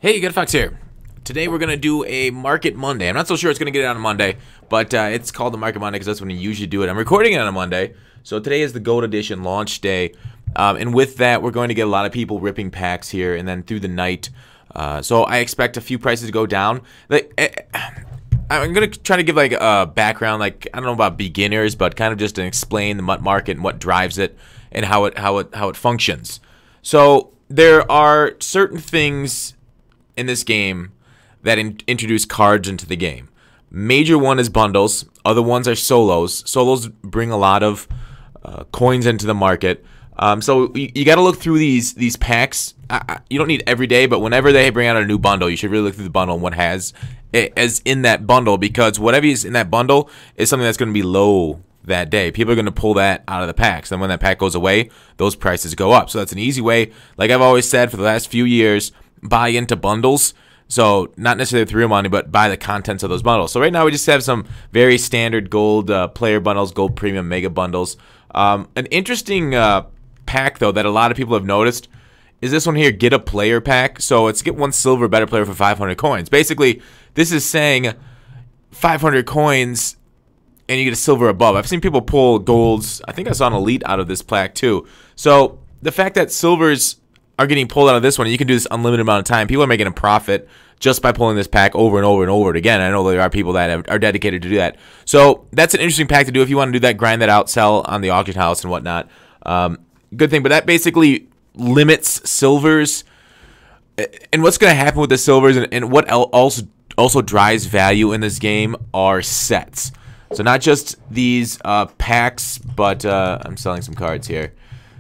Hey, Good Fox here. Today we're going to do a Market Monday. I'm not so sure it's going to get it on a Monday, but it's called the Market Monday because that's when you usually do it. I'm recording it on a Monday, so today is the Gold Edition launch day. And with that, we're going to get a lot of people ripping packs here and then through the night. So I expect a few prices to go down. I'm going to try to give like a background, like I don't know about beginners, but kind of just to explain the MUT market and what drives it and how it functions. So there are certain things in this game that introduce cards into the game. Major one is bundles. Other ones are solos. Solos bring a lot of coins into the market. So you got to look through these packs. You don't need every day, but whenever they bring out a new bundle, you should really look through the bundle and what has it as in that bundle, because whatever is in that bundle is something that's going to be low that day. People are going to pull that out of the packs. And when that pack goes away, those prices go up. So that's an easy way. Like I've always said for the last few years, buy into bundles. So not necessarily the real money, but buy the contents of those bundles. So right now we just have some very standard gold player bundles, gold premium mega bundles. An interesting pack though that a lot of people have noticed is this one here, get a player pack. So it's get one silver better player for 500 coins. Basically, this is saying 500 coins and you get a silver above. I've seen people pull golds. I think I saw an elite out of this pack too. So the fact that silvers are getting pulled out of this one, and you can do this unlimited amount of time. People are making a profit just by pulling this pack over and over and over again. I know there are people that are dedicated to do that. So that's an interesting pack to do if you want to do that, grind that out, sell on the auction house and whatnot. Good thing, but that basically limits silvers. And what's going to happen with the silvers and what also drives value in this game are sets. So not just these packs, but I'm selling some cards here.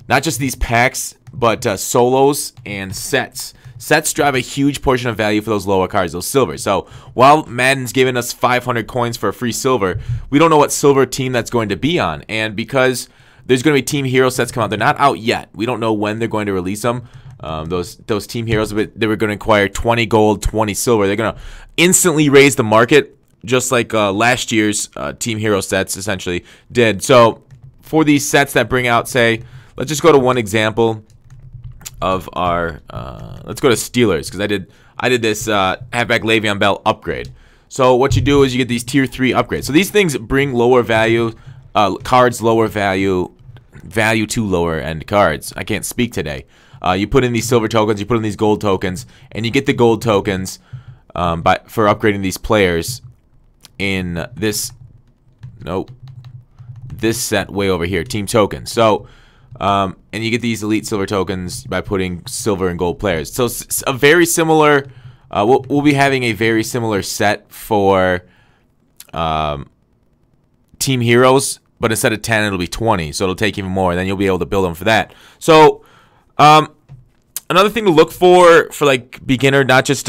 Not just these packs, but solos and sets. Sets drive a huge portion of value for those lower cards, those silvers. So while Madden's giving us 500 coins for a free silver, we don't know what silver team that's going to be on. And because there's going to be Team Hero sets come out, they're not out yet. We don't know when they're going to release them. Those Team Heroes, they were going to acquire 20 gold, 20 silver. They're going to instantly raise the market, just like last year's Team Hero sets essentially did. So for these sets that bring out, say, let's just go to one example of our, let's go to Steelers, because I did this halfback Le'Veon Bell upgrade. So what you do is you get these tier 3 upgrades. So these things bring lower value, cards lower value to lower end cards. I can't speak today. You put in these silver tokens, you put in these gold tokens, and you get the gold tokens for upgrading these players in this, this set way over here, team tokens. So and you get these elite silver tokens by putting silver and gold players. So it's a very similar, we'll be having a very similar set for Team Heroes, but instead of 10, it'll be 20. So it'll take even more, and then you'll be able to build them for that. So another thing to look for like beginner, not just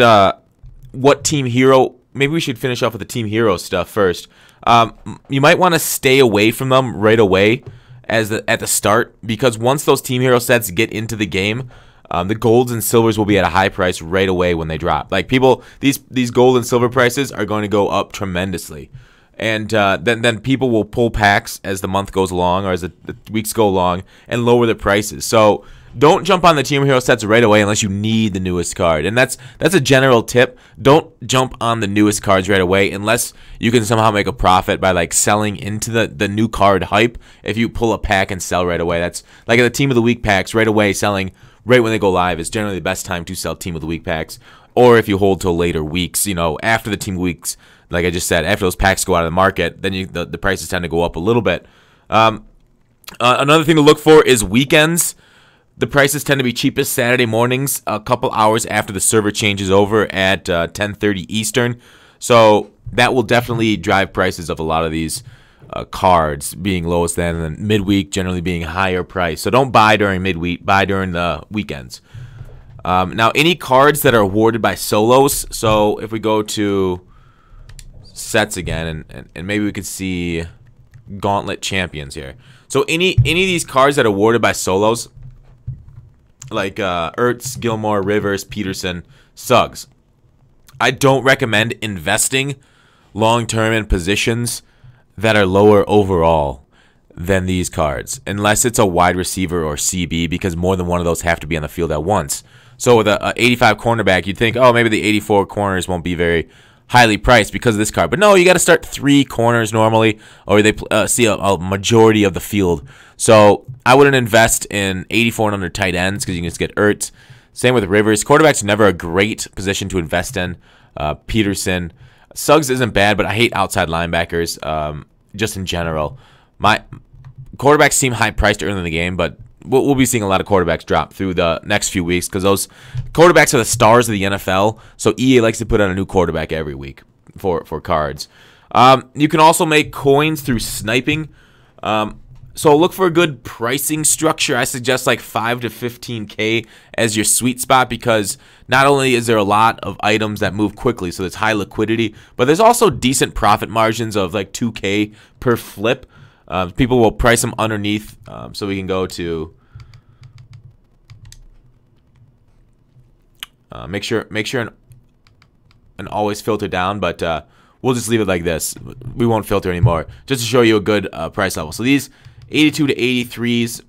what Team Hero. Maybe we should finish off with the Team Hero stuff first. You might want to stay away from them right away at the start, because once those Team Hero sets get into the game, the golds and silvers will be at a high price right away when they drop. Like people, these gold and silver prices are going to go up tremendously, and then people will pull packs as the month goes along or as the weeks go along and lower the prices. So don't jump on the Team Hero sets right away unless you need the newest card. And that's a general tip. Don't jump on the newest cards right away unless you can somehow make a profit by like selling into the new card hype. If you pull a pack and sell right away, that's like the Team of the Week packs right away, selling right when they go live is generally the best time to sell Team of the Week packs. Or if you hold till later weeks, after the Team Weeks, like I just said, after those packs go out of the market, then the prices tend to go up a little bit. Another thing to look for is weekends. The prices tend to be cheapest Saturday mornings, a couple hours after the server changes over at 10:30 Eastern. So that will definitely drive prices of a lot of these cards being lowest then, and then midweek generally being higher price. So don't buy during midweek, buy during the weekends. Now, any cards that are awarded by solos. So if we go to sets again, and maybe we could see Gauntlet Champions here. So any of these cards that are awarded by solos, like Ertz, Gilmore, Rivers, Peterson, Suggs, I don't recommend investing long-term in positions that are lower overall than these cards, unless it's a wide receiver or CB, because more than one of those have to be on the field at once. So with a 85 cornerback, you'd think, oh, maybe the 84 corners won't be very highly priced because of this card. But no, you got to start 3 corners normally, or they see a majority of the field. So I wouldn't invest in 84 and under tight ends because you can just get Ertz. Same with Rivers. Quarterback's never a great position to invest in. Peterson. Suggs isn't bad, but I hate outside linebackers just in general. My quarterbacks seem high priced early in the game, but we'll be seeing a lot of quarterbacks drop through the next few weeks because those quarterbacks are the stars of the NFL. So EA likes to put out a new quarterback every week for cards. You can also make coins through sniping. So look for a good pricing structure. I suggest like 5 to 15K as your sweet spot because not only is there a lot of items that move quickly, so there's high liquidity, but there's also decent profit margins of like 2K per flip. People will price them underneath, so we can go to make sure and always filter down, but we'll just leave it like this. We won't filter anymore, just to show you a good price level. So these 82 to 83s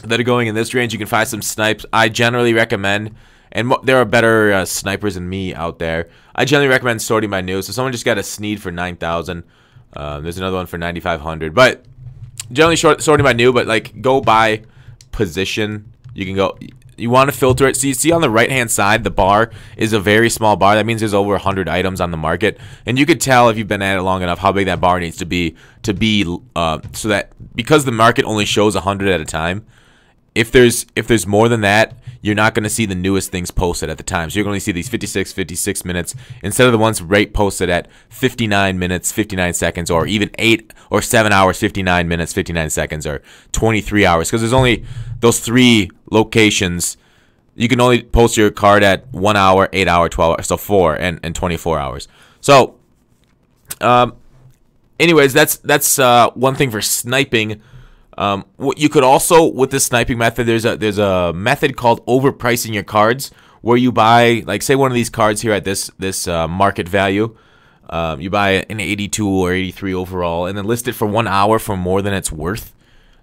that are going in this range, you can find some snipes. I generally recommend, and there are better snipers than me out there, I generally recommend sorting by new. So someone just got a Snead for 9,000. There's another one for 9,500. But generally sorting by new, but like go by position. You can go. You want to filter it. So you see on the right-hand side, the bar is a very small bar. That means there's over 100 items on the market. And you could tell if you've been at it long enough how big that bar needs to be so that because the market only shows 100 at a time, if there's more than that, you're not going to see the newest things posted at the time. So you're going to see these 56 minutes instead of the ones right posted at 59 minutes, 59 seconds, or even 8 or 7 hours, 59 minutes, 59 seconds, or 23 hours. Because there's only those 3 locations. You can only post your card at 1 hour, 8 hour, 12 hours, so 4 and 24 hours. So, anyways, that's one thing for sniping. What you could also, with this sniping method, there's a method called overpricing your cards, where you buy, like, say one of these cards here at this market value. You buy an 82 or 83 overall, and then list it for 1 hour for more than it's worth.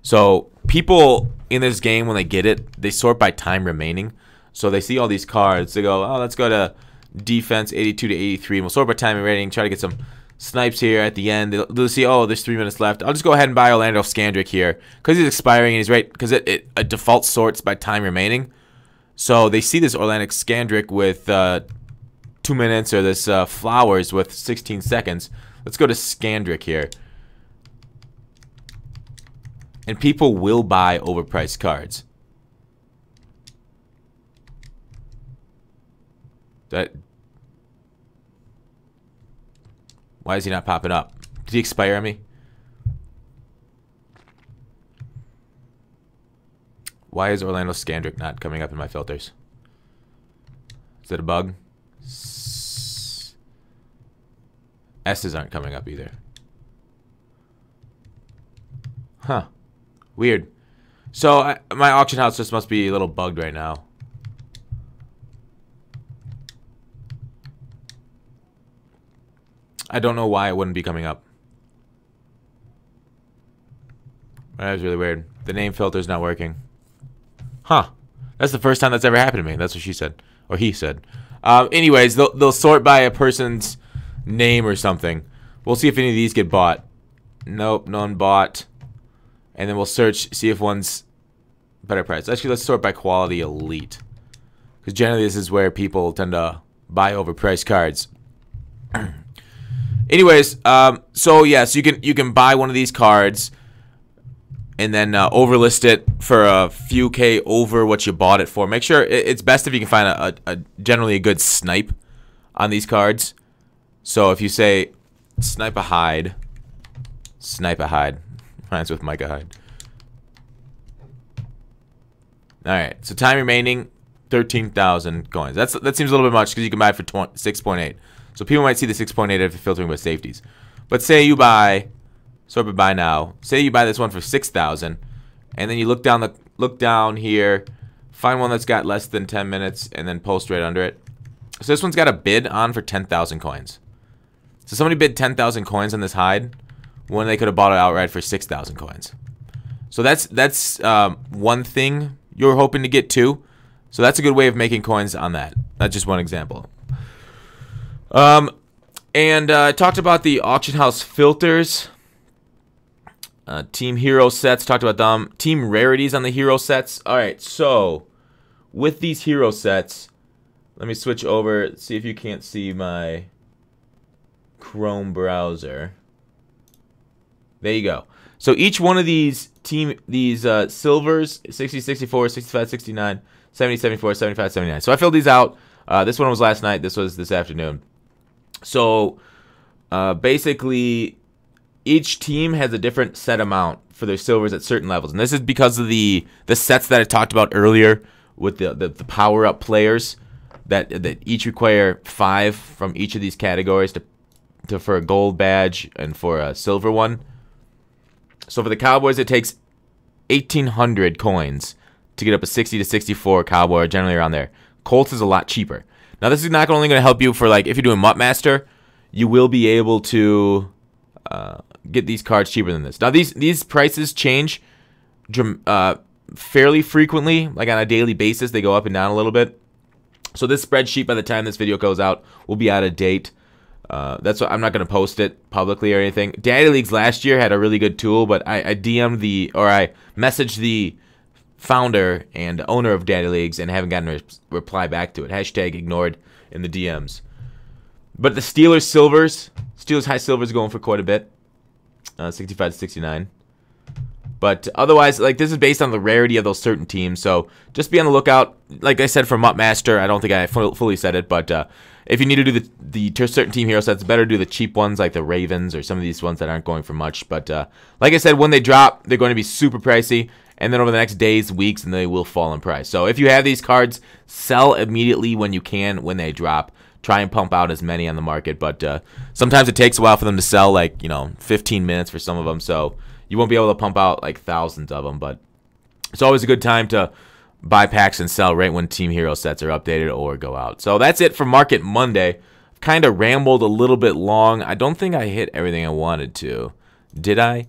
So people in this game, when they get it, they sort by time remaining. So they see all these cards, they go, oh, let's go to defense 82 to 83, and we'll sort by time remaining, try to get some snipes here at the end. They'll see, oh, there's 3 minutes left. I'll just go ahead and buy Orlando Scandrick here because he's expiring and he's right because it default sorts by time remaining. So they see this Orlando Scandrick with 2 minutes, or this Flowers with 16 seconds. Let's go to Scandrick here. And people will buy overpriced cards. Why is he not popping up? Did he expire on me? Why is Orlando Scandrick not coming up in my filters? Is it a bug? S's aren't coming up either. Huh. Weird. So my auction house just must be a little bugged right now. I don't know why it wouldn't be coming up. That was really weird. The name filter's not working. Huh. That's the first time that's ever happened to me. That's what she said. Or he said. Anyways, they'll sort by a person's name or something. We'll see if any of these get bought. Nope, none bought. And then we'll search, see if one's better price. Actually, let's sort by quality elite. Because generally this is where people tend to buy overpriced cards. Anyways, so yeah, so you can buy one of these cards and then overlist it for a few K over what you bought it for. Make sure it's best if you can find a generally a good snipe on these cards. So if you say snipe a Hyde, rhymes with Micah Hyde. All right, so time remaining 13,000 coins. That seems a little bit much because you can buy it for 6.8. So people might see the 6.8 if you're filtering with safeties. But say you buy, sort by buy now. Say you buy this one for 6,000, and then you look down here, find one that's got less than 10 minutes, and then post right under it. So this one's got a bid on for 10,000 coins. So somebody bid 10,000 coins on this Hyde when they could have bought it outright for 6,000 coins. So that's one thing you're hoping to get to. So that's a good way of making coins on that. That's just one example. And I talked about the auction house filters. Team hero sets, talked about them. Team rarities on the hero sets. Alright, so with these hero sets, let me switch over, see if you can't see my Chrome browser. There you go. So each one of these silvers, 60, 64, 65, 69, 70, 74, 75, 79. So I filled these out. This one was last night. This was this afternoon. So basically, each team has a different set amount for their silvers at certain levels. And this is because of the sets that I talked about earlier with the power-up players that each require 5 from each of these categories for a gold badge and for a silver one. So for the Cowboys, it takes 1,800 coins to get up a 60 to 64 Cowboy, or generally around there. Colts is a lot cheaper. Now, this is not only going to help you for, like, if you're doing Mutt Master, you will be able to get these cards cheaper than this. Now, these prices change fairly frequently, like on a daily basis. They go up and down a little bit. So this spreadsheet, by the time this video goes out, will be out of date. That's what I'm not going to post it publicly or anything. Daddy Leagues last year had a really good tool, but I messaged the founder and owner of Daddy Leagues and haven't gotten a reply back to it. Hashtag ignored in the DMs. But the Steelers silvers, Steelers high silvers going for quite a bit, 65 to 69. But otherwise, like, this is based on the rarity of those certain teams. So just be on the lookout. Like I said, for Mutt Master, I don't think I fully said it, but if you need to do the certain team hero sets, better do the cheap ones like the Ravens or some of these ones that aren't going for much. But like I said, when they drop, they're going to be super pricey. And then over the next days, weeks, and they will fall in price. So if you have these cards, sell immediately when you can when they drop. Try and pump out as many on the market. But sometimes it takes a while for them to sell, like, 15 minutes for some of them. So you won't be able to pump out like thousands of them. But it's always a good time to buy packs and sell right when Team Hero sets are updated or go out. So that's it for Market Monday. Kind of rambled a little bit long. I don't think I hit everything I wanted to. Did I?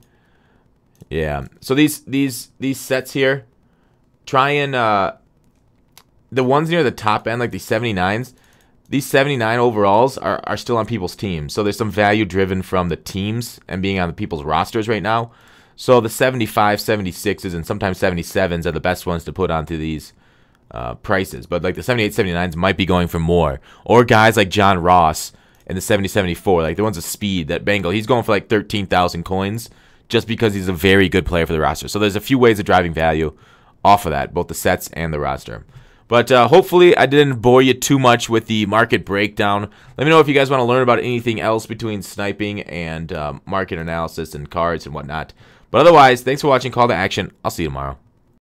Yeah. So these sets here, try and the ones near the top end, like the 79s, these 79 overalls are still on people's teams. So there's some value driven from the teams and being on the people's rosters right now. So the 75, 76s, and sometimes 77s are the best ones to put onto these prices. But like the 78, 79s might be going for more. Or guys like John Ross in the 70, 74, like the ones with speed, that Bengal, he's going for like 13,000 coins just because he's a very good player for the roster. So there's a few ways of driving value off of that, both the sets and the roster. But hopefully I didn't bore you too much with the market breakdown. Let me know if you guys want to learn about anything else between sniping and market analysis and cards and whatnot. But otherwise, thanks for watching Call to Action. I'll see you tomorrow.